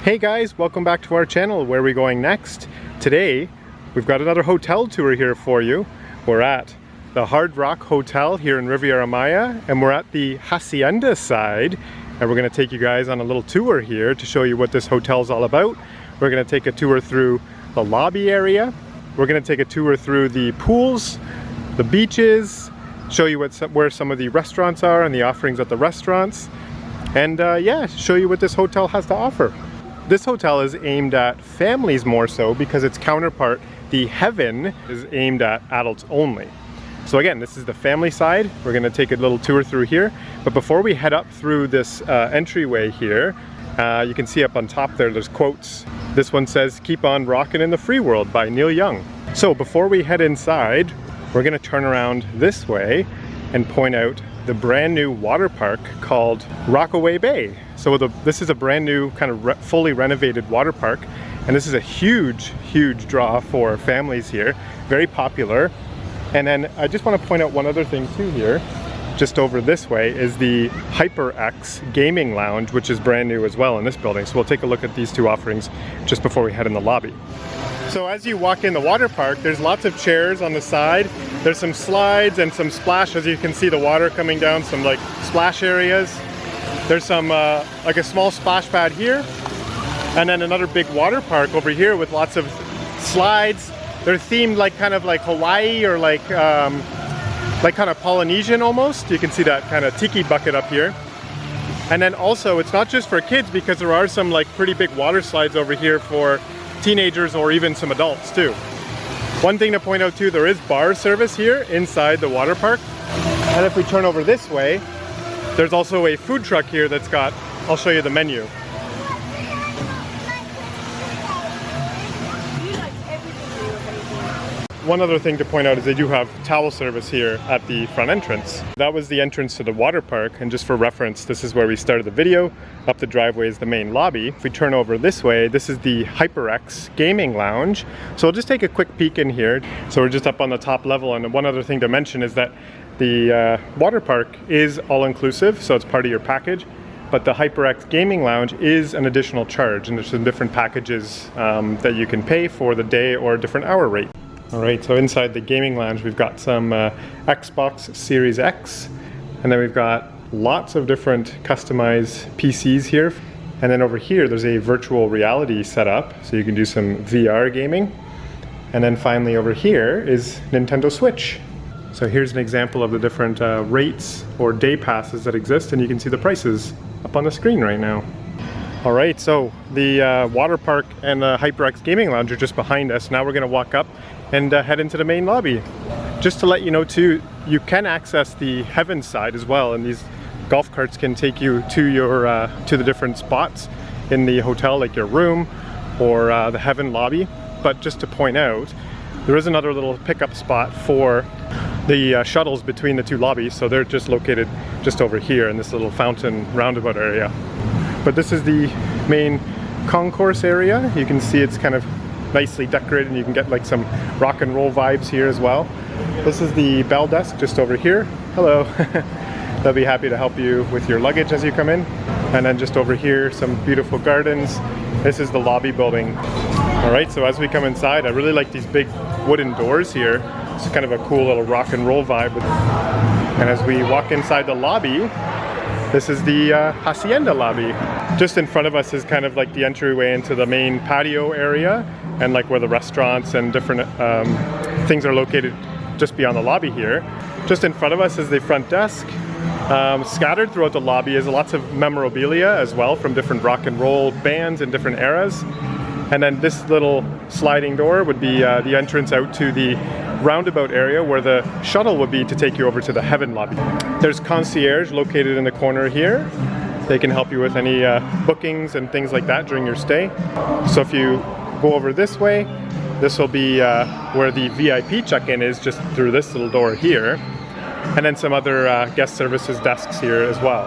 Hey guys, welcome back to our channel. Where are we going next? Today, we've got another hotel tour here for you. We're at the Hard Rock Hotel here in Riviera Maya, and we're at the Hacienda side. And we're gonna take you guys on a little tour here to show you what this hotel's all about. We're gonna take a tour through the lobby area. We're gonna take a tour through the pools, the beaches, show you where some of the restaurants are and the offerings at the restaurants. And yeah, show you what this hotel has to offer. This hotel is aimed at families more so because its counterpart, the Heaven, is aimed at adults only. So again, this is the family side. We're gonna take a little tour through here. But before we head up through this entryway here, you can see up on top there's quotes. This one says, "Keep on rockin' in the free world" by Neil Young. So before we head inside, we're gonna turn around this way and point out the brand new water park called Rockaway Bay. So this is a brand new kind of fully renovated water park, and this is a huge draw for families here, very popular. And then I just want to point out one other thing too here, just over this way is the HyperX gaming lounge, which is brand new as well in this building. So we'll take a look at these two offerings just before we head in the lobby. So as you walk in the water park, there's lots of chairs on the side. There's some slides and some splash, as you can see the water coming down, some like splash areas. There's some like a small splash pad here, and then another big water park over here with lots of slides. They're themed like kind of like Hawaii or like kind of Polynesian almost. You can see that kind of tiki bucket up here. And then also it's not just for kids, because there are some like pretty big water slides over here for teenagers or even some adults too. One thing to point out too, there is bar service here inside the water park. And if we turn over this way, there's also a food truck here that's got, I'll show you the menu. One other thing to point out is they do have towel service here at the front entrance. That was the entrance to the water park, and just for reference, this is where we started the video. Up the driveway is the main lobby. If we turn over this way, this is the HyperX gaming lounge. So we'll just take a quick peek in here. So we're just up on the top level, and one other thing to mention is that the water park is all-inclusive, so it's part of your package. But the HyperX gaming lounge is an additional charge, and there's some different packages that you can pay for the day or a different hour rate. All right, so inside the gaming lounge, we've got some Xbox Series X, and then we've got lots of different customized PCs here. And then over here, there's a virtual reality setup, so you can do some VR gaming. And then finally over here is Nintendo Switch. So here's an example of the different rates or day passes that exist, and you can see the prices up on the screen right now. All right, so the water park and the HyperX gaming lounge are just behind us. Now we're gonna walk up and head into the main lobby. Just to let you know too, you can access the Heaven side as well, and these golf carts can take you to your to the different spots in the hotel, like your room or the Heaven lobby. But just to point out, there is another little pickup spot for the shuttles between the two lobbies, so they're just located just over here in this little fountain roundabout area. But this is the main concourse area. You can see it's kind of nicely decorated, and you can get like some rock and roll vibes here as well. This is the bell desk just over here. Hello. They'll be happy to help you with your luggage as you come in. And then just over here, some beautiful gardens. This is the lobby building. All right, so as we come inside, I really like these big wooden doors here. It's kind of a cool little rock and roll vibe. And as we walk inside the lobby, this is the Hacienda lobby. Just in front of us is kind of like the entryway into the main patio area, and like where the restaurants and different things are located just beyond the lobby here. Just in front of us is the front desk. Scattered throughout the lobby is lots of memorabilia as well from different rock and roll bands in different eras. And then this little sliding door would be the entrance out to the roundabout area where the shuttle would be to take you over to the Heaven lobby. There's concierge located in the corner here. They can help you with any bookings and things like that during your stay. So if you go over this way, this will be where the VIP check-in is, just through this little door here. And then some other guest services desks here as well.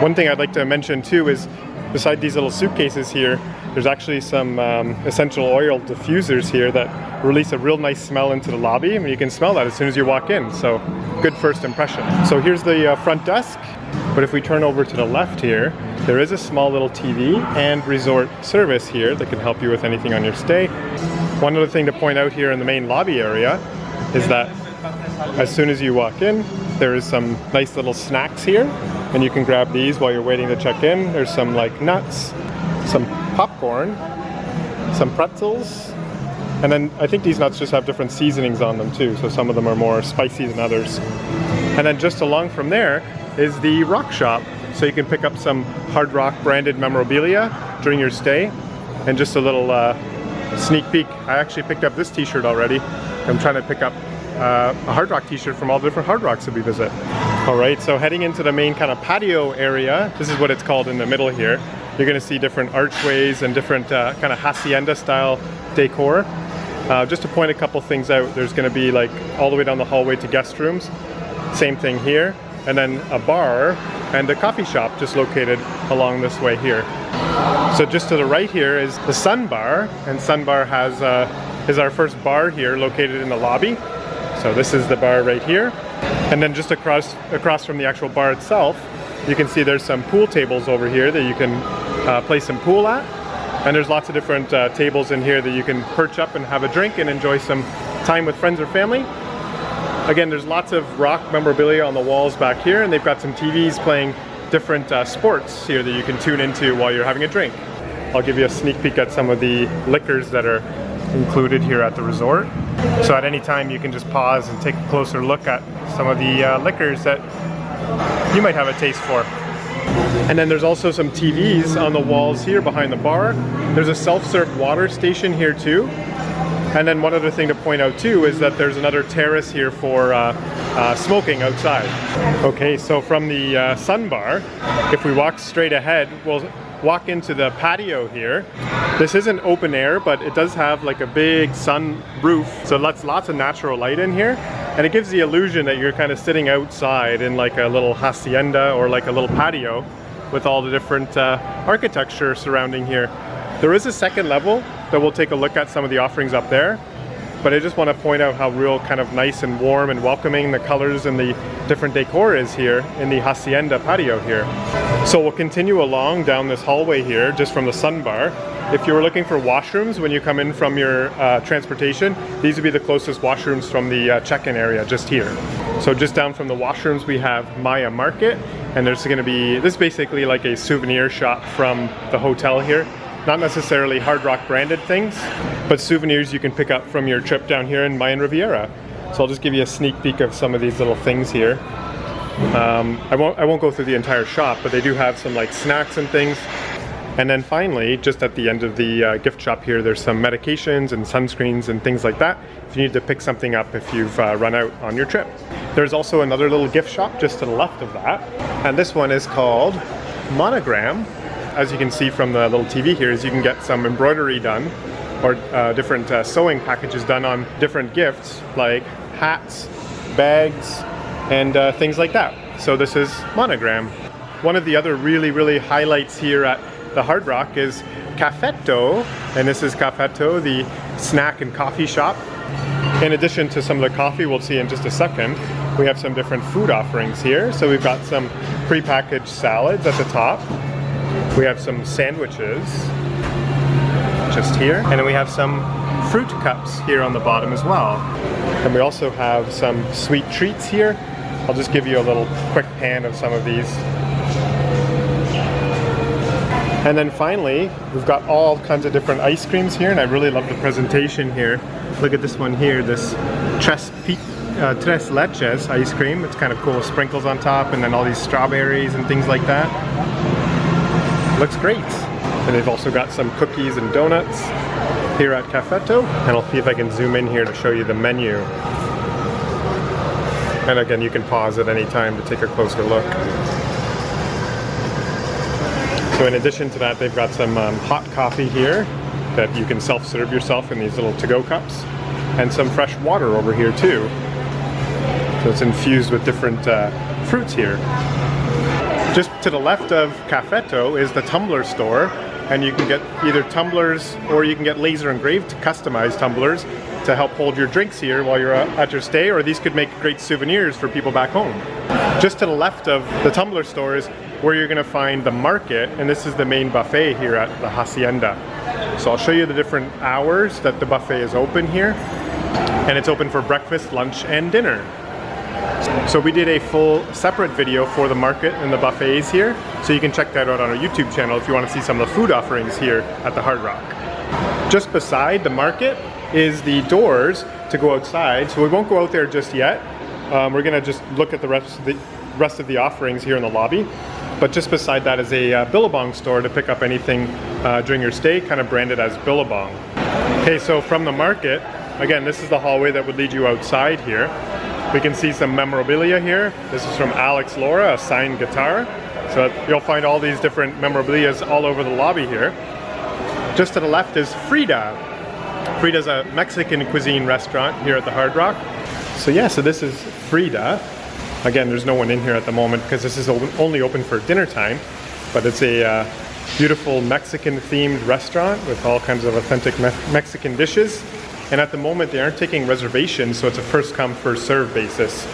One thing I'd like to mention too is beside these little suitcases here, there's actually some essential oil diffusers here that release a real nice smell into the lobby. I mean, you can smell that as soon as you walk in, so good first impression. So here's the front desk, but if we turn over to the left here, there is a small little TV and resort service here that can help you with anything on your stay. One other thing to point out here in the main lobby area is that as soon as you walk in, there is some nice little snacks here, and you can grab these while you're waiting to check in. There's some like nuts, some popcorn, some pretzels, and then I think these nuts just have different seasonings on them too, so some of them are more spicy than others. And then just along from there is the rock shop, so you can pick up some Hard Rock branded memorabilia during your stay. And just a little sneak peek, I actually picked up this t-shirt already. I'm trying to pick up a Hard Rock t-shirt from all the different Hard Rocks that we visit. Alright, so heading into the main kind of patio area, this is what it's called in the middle here. You're going to see different archways and different kind of Hacienda style decor. Just to point a couple things out, there's going to be like all the way down the hallway to guest rooms. Same thing here. And then a bar and a coffee shop just located along this way here. So just to the right here is the Sun Bar, and Sun Bar has is our first bar here located in the lobby. So this is the bar right here. And then just across from the actual bar itself, you can see there's some pool tables over here that you can play some pool at. And there's lots of different tables in here that you can perch up and have a drink and enjoy some time with friends or family. Again, there's lots of rock memorabilia on the walls back here, and they've got some TVs playing different sports here that you can tune into while you're having a drink. I'll give you a sneak peek at some of the liquors that are included here at the resort. So at any time you can just pause and take a closer look at some of the liquors that you might have a taste for. And then there's also some TVs on the walls here behind the bar. There's a self-serve water station here too. And then one other thing to point out too is that there's another terrace here for smoking outside. Okay, so from the Sun Bar, if we walk straight ahead, we'll walk into the patio here. This isn't open air, but it does have like a big sun roof, so it lets lots of natural light in here. And it gives the illusion that you're kind of sitting outside in like a little hacienda or like a little patio with all the different architecture surrounding here. There is a second level that we'll take a look at some of the offerings up there, but I just want to point out how real kind of nice and warm and welcoming the colors and the different decor is here in the Hacienda patio here. So we'll continue along down this hallway here just from the Sun Bar. If you were looking for washrooms when you come in from your transportation, these would be the closest washrooms from the check-in area just here. So just down from the washrooms we have Maya Market, and there's going to be, this is basically like a souvenir shop from the hotel here. Not necessarily Hard Rock branded things, but souvenirs you can pick up from your trip down here in Mayan Riviera. So I'll just give you a sneak peek of some of these little things here. I won't go through the entire shop, but they do have some like snacks and things. And then finally, just at the end of the gift shop here, there's some medications and sunscreens and things like that if you need to pick something up if you've run out on your trip. There's also another little gift shop just to the left of that, and this one is called Monogram. As you can see from the little TV here, is you can get some embroidery done or different sewing packages done on different gifts like hats, bags, and things like that. So this is Monogram. One of the other really highlights here at the Hard Rock is Cafetto, and this is Cafetto, the snack and coffee shop. In addition to some of the coffee we'll see in just a second, we have some different food offerings here. So we've got some prepackaged salads at the top. We have some sandwiches just here, and then we have some fruit cups here on the bottom as well. And we also have some sweet treats here. I'll just give you a little quick pan of some of these. And then finally, we've got all kinds of different ice creams here, and I really love the presentation here. Look at this one here, this Tres Leches ice cream. It's kind of cool, sprinkles on top, and then all these strawberries and things like that. Looks great. And they've also got some cookies and donuts here at Cafetto. And I'll see if I can zoom in here to show you the menu. And again, you can pause at any time to take a closer look. So in addition to that, they've got some hot coffee here that you can self-serve yourself in these little to-go cups. And some fresh water over here too. So it's infused with different fruits here. Just to the left of Cafetto is the tumbler store, and you can get either tumblers or you can get laser engraved customized tumblers to help hold your drinks here while you're at your stay, or these could make great souvenirs for people back home. Just to the left of the tumbler store is where you're going to find the market, and this is the main buffet here at the Hacienda. So I'll show you the different hours that the buffet is open here, and it's open for breakfast, lunch, and dinner. So we did a full separate video for the market and the buffets here, so you can check that out on our YouTube channel if you want to see some of the food offerings here at the Hard Rock. Just beside the market is the doors to go outside, so we won't go out there just yet. We're going to just look at the rest of the offerings here in the lobby. But just beside that is a Billabong store to pick up anything during your stay, kind of branded as Billabong. Okay, so from the market, again, this is the hallway that would lead you outside here. We can see some memorabilia here. This is from Alex Laura, a signed guitar. So you'll find all these different memorabilias all over the lobby here. Just to the left is Frida. Frida's a Mexican cuisine restaurant here at the Hard Rock. So yeah, so this is Frida. Again, there's no one in here at the moment because this is only open for dinner time, but it's a beautiful Mexican themed restaurant with all kinds of authentic Mexican dishes. And at the moment they aren't taking reservations, so it's a first come first serve basis.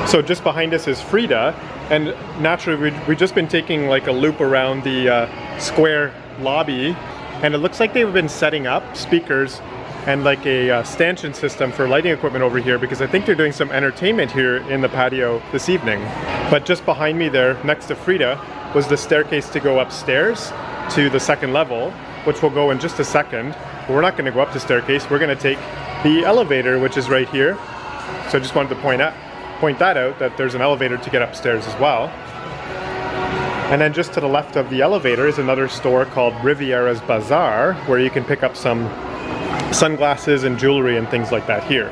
So just behind us is Frida, and naturally we've just been taking like a loop around the square lobby, and it looks like they've been setting up speakers and like a stanchion system for lighting equipment over here, because I think they're doing some entertainment here in the patio this evening. But just behind me there, next to Frida, was the staircase to go upstairs to the second level, which we'll go in just a second. But we're not going to go up the staircase, we're going to take the elevator, which is right here. So I just wanted to point that out, that there's an elevator to get upstairs as well. And then just to the left of the elevator is another store called Riviera's Bazaar, where you can pick up some sunglasses and jewelry and things like that here.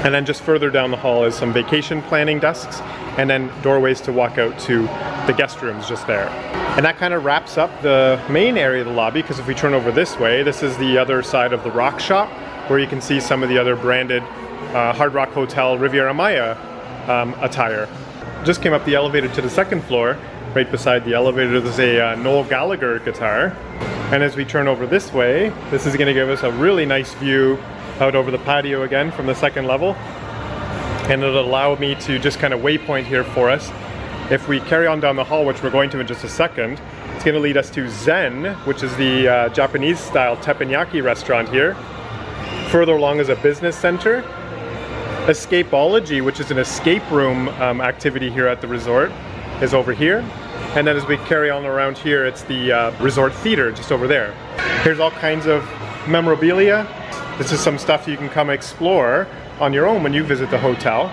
And then just further down the hall is some vacation planning desks, and then doorways to walk out to the guest rooms just there. And that kind of wraps up the main area of the lobby, because if we turn over this way, this is the other side of the rock shop, where you can see some of the other branded Hard Rock Hotel Riviera Maya attire. Just came up the elevator to the second floor. Right beside the elevator there's a Noel Gallagher guitar. And as we turn over this way, this is going to give us a really nice view out over the patio again from the second level. And it'll allow me to just kind of waypoint here for us. If we carry on down the hall, which we're going to in just a second, it's going to lead us to Zen, which is the Japanese style teppanyaki restaurant here. Further along is a business center. Escapeology, which is an escape room activity here at the resort, is over here. And then as we carry on around here, it's the resort theater just over there. Here's all kinds of memorabilia. This is some stuff you can come explore on your own when you visit the hotel.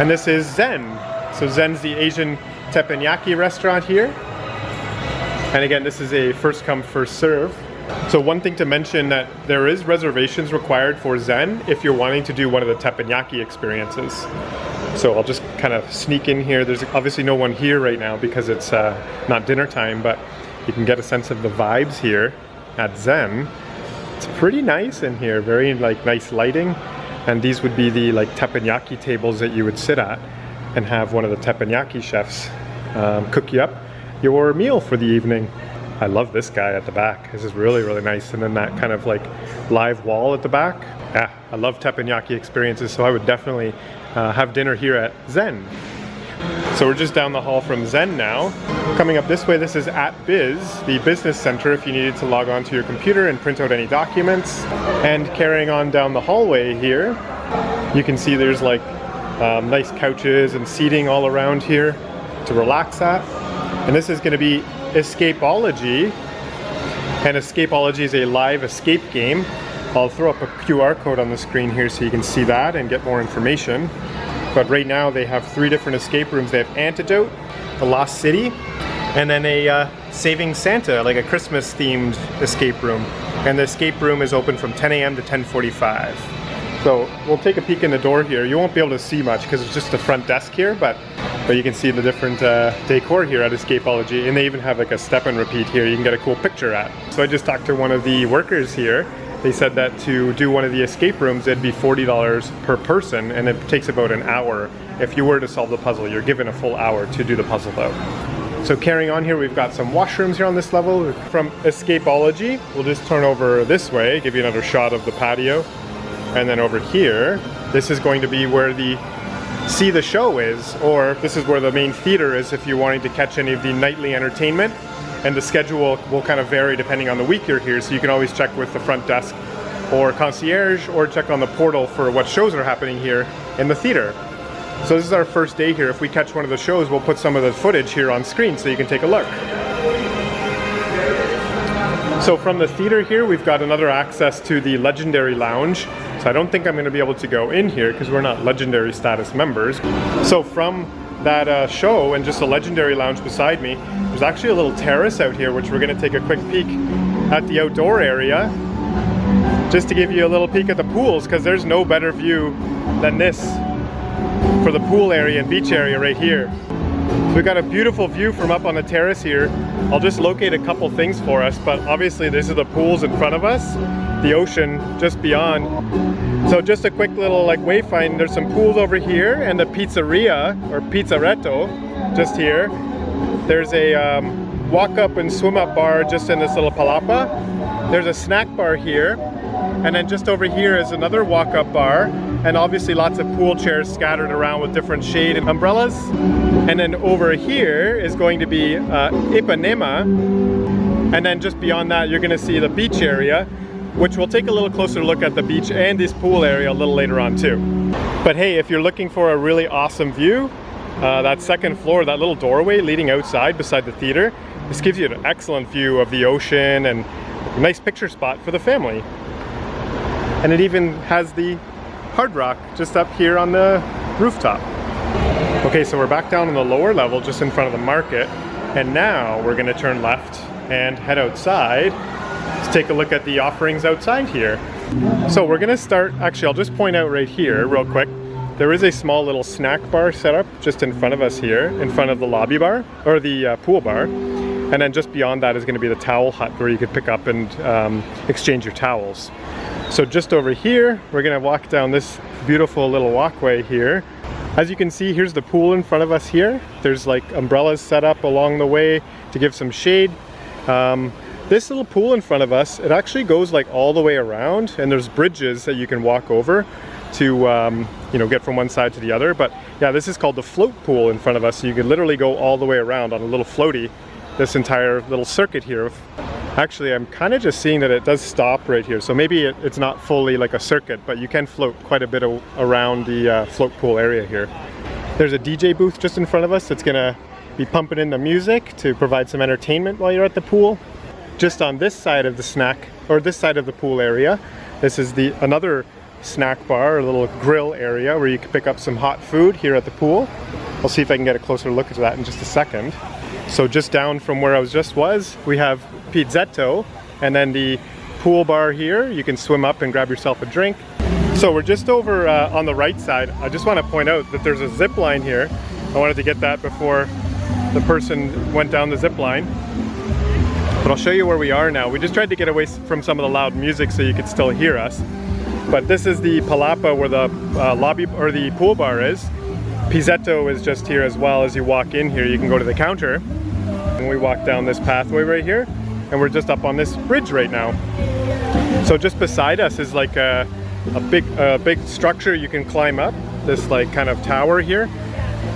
And this is Zen. So Zen's the Asian teppanyaki restaurant here. And again, this is a first come first serve. So one thing to mention, that there is reservations required for Zen if you're wanting to do one of the teppanyaki experiences. So I'll just kind of sneak in here. There's obviously no one here right now because it's not dinner time, but you can get a sense of the vibes here at Zen. It's pretty nice in here, very like nice lighting. And these would be the like teppanyaki tables that you would sit at and have one of the teppanyaki chefs cook you up your meal for the evening. I love this guy at the back. This is really, really nice. And then that kind of like live wall at the back. Yeah, I love teppanyaki experiences, so I would definitely have dinner here at Zen. So we're just down the hall from Zen now. Coming up this way, this is at Biz, the business center if you needed to log on to your computer and print out any documents. And carrying on down the hallway here, you can see there's like nice couches and seating all around here to relax at. And this is going to be Escapeology. And Escapeology is a live escape game. I'll throw up a QR code on the screen here so you can see that and get more information. But right now they have 3 different escape rooms. They have Antidote, the Lost City, and then a Saving Santa, like a Christmas themed escape room. And the escape room is open from 10 a.m. to 10:45. So we'll take a peek in the door here. You won't be able to see much because it's just the front desk here, but you can see the different decor here at Escapeology, and they even have like a step and repeat here you can get a cool picture at. So I just talked to one of the workers here. They said that to do one of the escape rooms, it'd be $40 per person, and it takes about an hour. If you were to solve the puzzle, you're given a full hour to do the puzzle though. So carrying on here, we've got some washrooms here on this level. From Escapology, we'll just turn over this way, give you another shot of the patio. And then over here, this is going to be where the See the Show is, or this is where the main theater is if you're wanting to catch any of the nightly entertainment. And the schedule will kind of vary depending on the week you're here, so you can always check with the front desk or concierge, or check on the portal for what shows are happening here in the theater. So this is our first day here. If we catch one of the shows, we'll put some of the footage here on screen so you can take a look. So from the theater here, we've got another access to the Legendary Lounge. So I don't think I'm going to be able to go in here because we're not Legendary status members. So from that show and just the Legendary Lounge beside me, there's actually a little terrace out here which we're going to take a quick peek at the outdoor area. Just to give you a little peek at the pools, because there's no better view than this for the pool area and beach area right here. So we've got a beautiful view from up on the terrace here. I'll just locate a couple things for us, but obviously this is the pools in front of us, the ocean just beyond. So just a quick little like wayfind, there's some pools over here and the pizzeria or pizzaretto just here. There's a walk up and swim up bar just in this little palapa. There's a snack bar here. And then just over here is another walk-up bar, and obviously lots of pool chairs scattered around with different shade and umbrellas. And then over here is going to be Ipanema, and then just beyond that you're going to see the beach area, which we'll take a little closer look at the beach and this pool area a little later on too. But hey, if you're looking for a really awesome view, that second floor, that little doorway leading outside beside the theater, this gives you an excellent view of the ocean and a nice picture spot for the family. And it even has the Hard Rock just up here on the rooftop. Okay, so we're back down on the lower level just in front of the market, and now we're going to turn left and head outside to take a look at the offerings outside here. So we're going to start, actually I'll just point out right here real quick, there is a small little snack bar set up just in front of us here, in front of the lobby bar, or the pool bar. And then just beyond that is going to be the towel hut where you could pick up and exchange your towels. So just over here, we're going to walk down this beautiful little walkway here. As you can see, here's the pool in front of us here. There's like umbrellas set up along the way to give some shade. This little pool in front of us, it actually goes like all the way around, and there's bridges that you can walk over to you know, get from one side to the other. But yeah, this is called the float pool in front of us. So you can literally go all the way around on a little floaty, this entire little circuit here. Actually, I'm kind of just seeing that it does stop right here. So maybe it's not fully like a circuit, but you can float quite a bit around the float pool area here. There's a DJ booth just in front of us that's gonna be pumping in the music to provide some entertainment while you're at the pool. Just on this side of the snack, or this side of the pool area, this is another snack bar, a little grill area where you can pick up some hot food here at the pool. I'll see if I can get a closer look at that in just a second. So just down from where I was, we have Pizzetto, and then the pool bar here. You can swim up and grab yourself a drink. So we're just over on the right side. I just want to point out that there's a zip line here. I wanted to get that before the person went down the zip line. But I'll show you where we are now. We just tried to get away from some of the loud music so you could still hear us. But this is the palapa where the lobby or the pool bar is. Pizzetto is just here as well. As you walk in here, you can go to the counter. And we walk down this pathway right here, and we're just up on this bridge right now. So just beside us is like a big structure you can climb up, this like kind of tower here.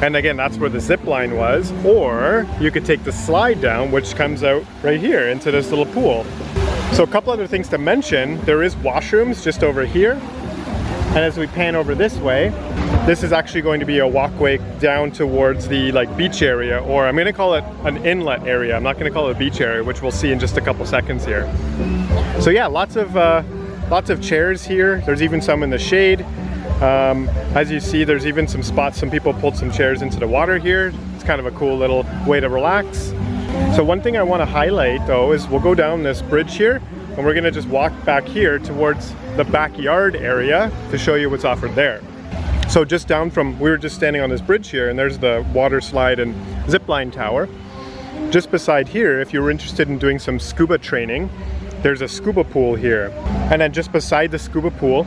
And again, that's where the zip line was. Or you could take the slide down, which comes out right here into this little pool. So a couple other things to mention, there is washrooms just over here. And as we pan over this way, this is actually going to be a walkway down towards the like beach area, or I'm going to call it an inlet area. I'm not going to call it a beach area, which we'll see in just a couple seconds here. So yeah, lots of chairs here. There's even some in the shade. As you see, there's even some spots, some people pulled some chairs into the water here. It's kind of a cool little way to relax. So one thing I want to highlight though is we'll go down this bridge here, and we're going to just walk back here towards the backyard area to show you what's offered there. So just down from, we were just standing on this bridge here, and there's the water slide and zipline tower. Just beside here, if you were interested in doing some scuba training, there's a scuba pool here. And then just beside the scuba pool,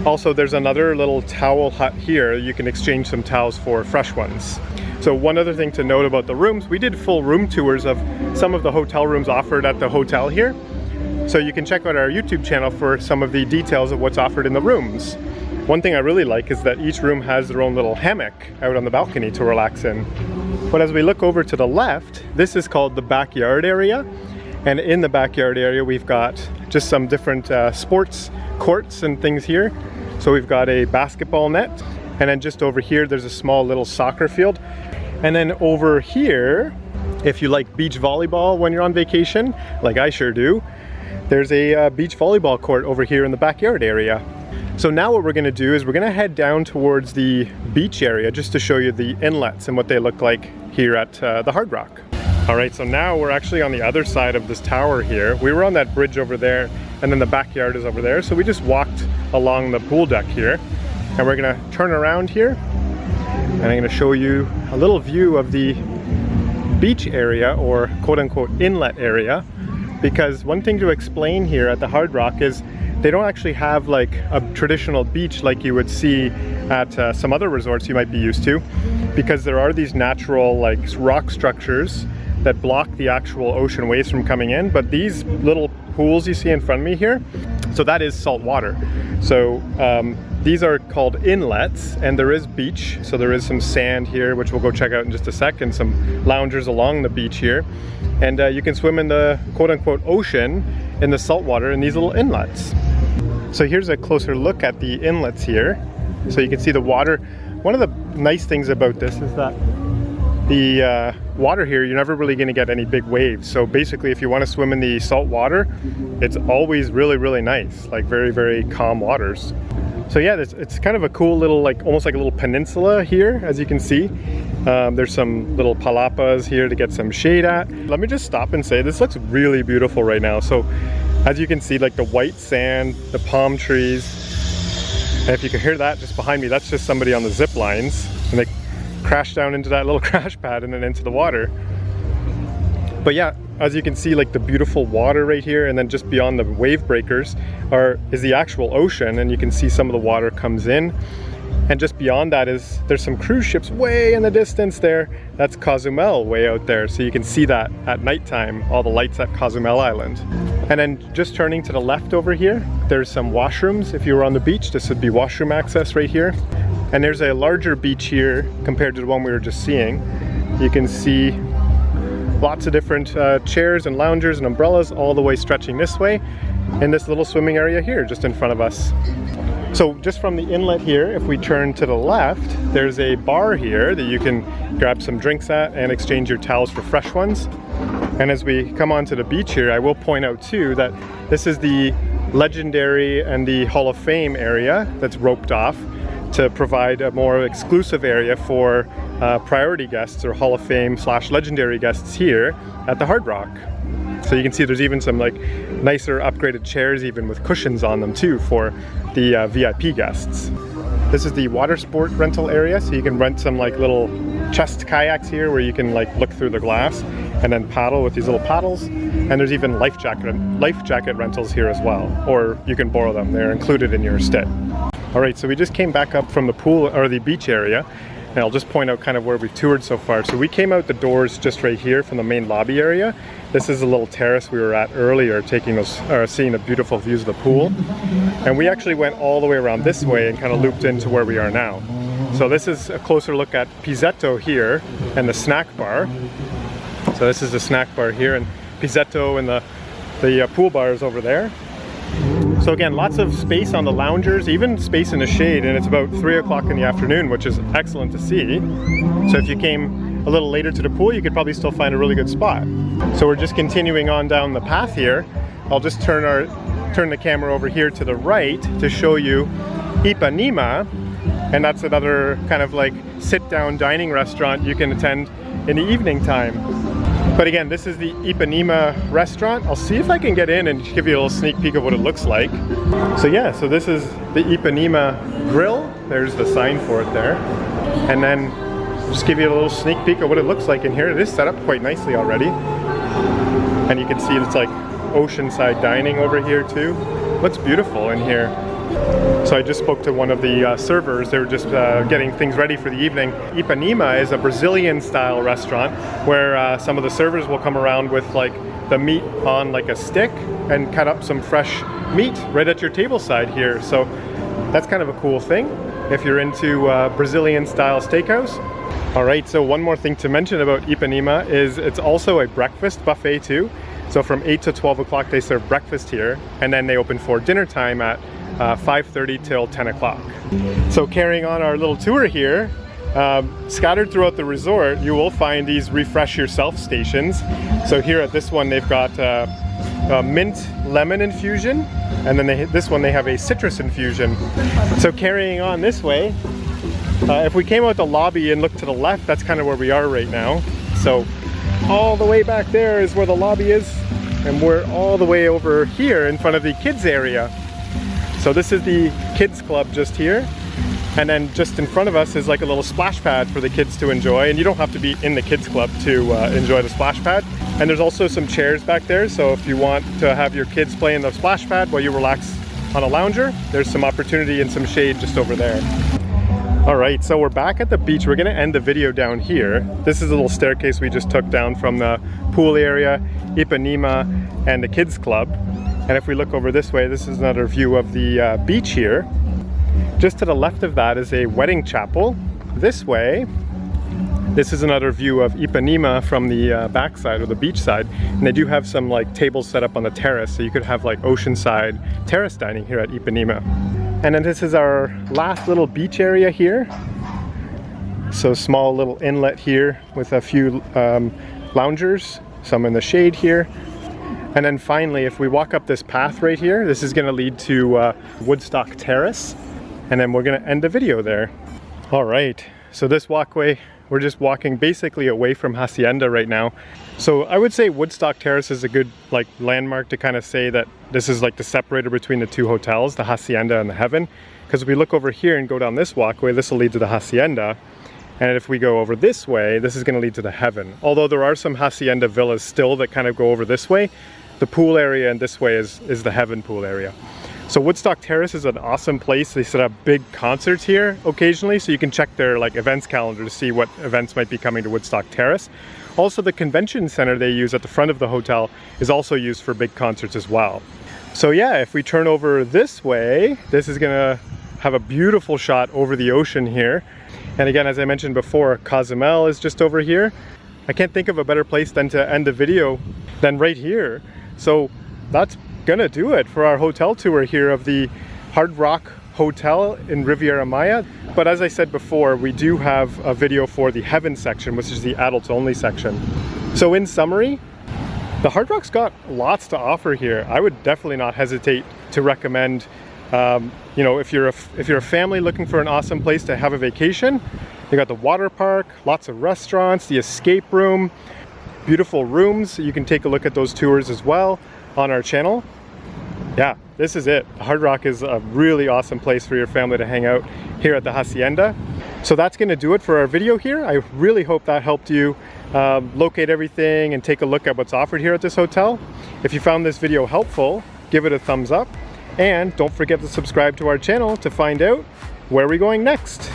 also there's another little towel hut here. You can exchange some towels for fresh ones. So one other thing to note about the rooms, we did full room tours of some of the hotel rooms offered at the hotel here. So you can check out our YouTube channel for some of the details of what's offered in the rooms. One thing I really like is that each room has their own little hammock out on the balcony to relax in. But as we look over to the left, this is called the backyard area. And in the backyard area, we've got just some different sports courts and things here. So we've got a basketball net, and then just over here, there's a small little soccer field. And then over here, if you like beach volleyball when you're on vacation, like I sure do, there's a beach volleyball court over here in the backyard area. So now what we're gonna do is we're gonna head down towards the beach area just to show you the inlets and what they look like here at the Hard Rock. All right, so now we're actually on the other side of this tower here. We were on that bridge over there, and then the backyard is over there. So we just walked along the pool deck here, and we're gonna turn around here, and I'm gonna show you a little view of the beach area, or quote-unquote inlet area, because one thing to explain here at the Hard Rock is they don't actually have like a traditional beach like you would see at some other resorts you might be used to, because there are these natural like rock structures that block the actual ocean waves from coming in. But these little pools you see in front of me here, so that is salt water. So these are called inlets, and there is beach, so there is some sand here, which we'll go check out in just a sec, and some loungers along the beach here. And you can swim in the quote-unquote ocean in the salt water in these little inlets. So here's a closer look at the inlets here. So you can see the water. One of the nice things about this is that the water here, you're never really going to get any big waves. So basically, if you want to swim in the salt water, it's always really, really nice, like very, very calm waters. So yeah, it's kind of a cool little, like almost like a little peninsula here, as you can see. There's some little palapas here to get some shade at. Let me just stop and say this looks really beautiful right now. So as you can see, like the white sand, the palm trees, and if you can hear that just behind me, that's just somebody on the zip lines, and they crash down into that little crash pad and then into the water. But yeah, as you can see, like the beautiful water right here, and then just beyond the wave breakers is the actual ocean, and you can see some of the water comes in. And just beyond that there's some cruise ships way in the distance there. That's Cozumel way out there. So you can see that at nighttime, all the lights at Cozumel Island. And then just turning to the left over here, there's some washrooms. If you were on the beach, this would be washroom access right here. And there's a larger beach here compared to the one we were just seeing. You can see lots of different chairs and loungers and umbrellas all the way stretching this way, in this little swimming area here just in front of us. So just from the inlet here, if we turn to the left, there's a bar here that you can grab some drinks at and exchange your towels for fresh ones. And as we come onto the beach here, I will point out too that this is the legendary and the Hall of Fame area that's roped off to provide a more exclusive area for priority guests or Hall of Fame / legendary guests here at the Hard Rock. So you can see there's even some like nicer upgraded chairs even with cushions on them too for the VIP guests. This is the water sport rental area, so you can rent some like little chest kayaks here where you can like look through the glass and then paddle with these little paddles. And there's even life jacket rentals here as well, or you can borrow them. They're included in your stay. All right, so we just came back up from the pool or the beach area, and I'll just point out kind of where we've toured so far. So we came out the doors just right here from the main lobby area. This is a little terrace we were at earlier, seeing the beautiful views of the pool. And we actually went all the way around this way and kind of looped into where we are now. So this is a closer look at Pizzetto here and the snack bar. So this is the snack bar here, and Pizzetto and the pool bar is over there. So again, lots of space on the loungers, even space in the shade, and it's about 3 o'clock in the afternoon, which is excellent to see. So if you came a little later to the pool, you could probably still find a really good spot. So we're just continuing on down the path here. I'll just turn the camera over here to the right to show you Ipanema, and that's another kind of like sit-down dining restaurant you can attend in the evening time. But again, this is the Ipanema restaurant. I'll see if I can get in and give you a little sneak peek of what it looks like. So yeah, so this is the Ipanema grill. There's the sign for it there. And then just give you a little sneak peek of what it looks like in here. It is set up quite nicely already. And you can see it's like oceanside dining over here too. Looks beautiful in here. So I just spoke to one of the servers. They were just getting things ready for the evening. Ipanema is a Brazilian style restaurant where some of the servers will come around with like the meat on like a stick and cut up some fresh meat right at your table side here. So that's kind of a cool thing if you're into Brazilian style steakhouse. All right, so one more thing to mention about Ipanema is it's also a breakfast buffet too. So from 8 to 12 o'clock they serve breakfast here, and then they open for dinner time at 5:30 till 10 o'clock. So carrying on our little tour here, scattered throughout the resort you will find these refresh yourself stations. So here at this one they've got mint lemon infusion, and then this one they have a citrus infusion. So carrying on this way, if we came out the lobby and looked to the left, that's kind of where we are right now. So all the way back there is where the lobby is, and we're all the way over here in front of the kids area. So this is the kids club just here, and then just in front of us is like a little splash pad for the kids to enjoy, and you don't have to be in the kids club to enjoy the splash pad. And there's also some chairs back there, so if you want to have your kids play in the splash pad while you relax on a lounger, there's some opportunity and some shade just over there. All right, so we're back at the beach. We're gonna end the video down here. This is a little staircase we just took down from the pool area, Ipanema, and the kids club. And if we look over this way, this is another view of the beach here. Just to the left of that is a wedding chapel. This way, this is another view of Ipanema from the backside or the beach side. And they do have some like tables set up on the terrace, so you could have like oceanside terrace dining here at Ipanema. And then this is our last little beach area here. So small little inlet here with a few loungers, some in the shade here. And then finally, if we walk up this path right here, this is gonna lead to Woodstock Terrace. And then we're gonna end the video there. All right, so this walkway, we're just walking basically away from Hacienda right now. So I would say Woodstock Terrace is a good like landmark to kind of say that this is like the separator between the two hotels, the Hacienda and the Heaven. Because if we look over here and go down this walkway, this will lead to the Hacienda. And if we go over this way, this is going to lead to the Heaven. Although there are some Hacienda villas still that kind of go over this way, the pool area and this way is the Heaven pool area. So Woodstock Terrace is an awesome place. They set up big concerts here occasionally, so you can check their like events calendar to see what events might be coming to Woodstock Terrace. Also, the convention center they use at the front of the hotel is also used for big concerts as well. So yeah, if we turn over this way, this is gonna have a beautiful shot over the ocean here. And again, as I mentioned before, Cozumel is just over here. I can't think of a better place than to end the video than right here. So that's gonna do it for our hotel tour here of the Hard Rock Hotel in Riviera Maya. But as I said before, we do have a video for the Heaven section, which is the adults only section. So in summary, the Hard Rock's got lots to offer here. I would definitely not hesitate to recommend, you know, if you're a family looking for an awesome place to have a vacation, you got the water park, lots of restaurants, the escape room, beautiful rooms. You can take a look at those tours as well on our channel. Yeah, this is it. Hard Rock is a really awesome place for your family to hang out here at the Hacienda. So that's going to do it for our video here. I really hope that helped you locate everything and take a look at what's offered here at this hotel. If you found this video helpful, give it a thumbs up, and don't forget to subscribe to our channel to find out where we're going next.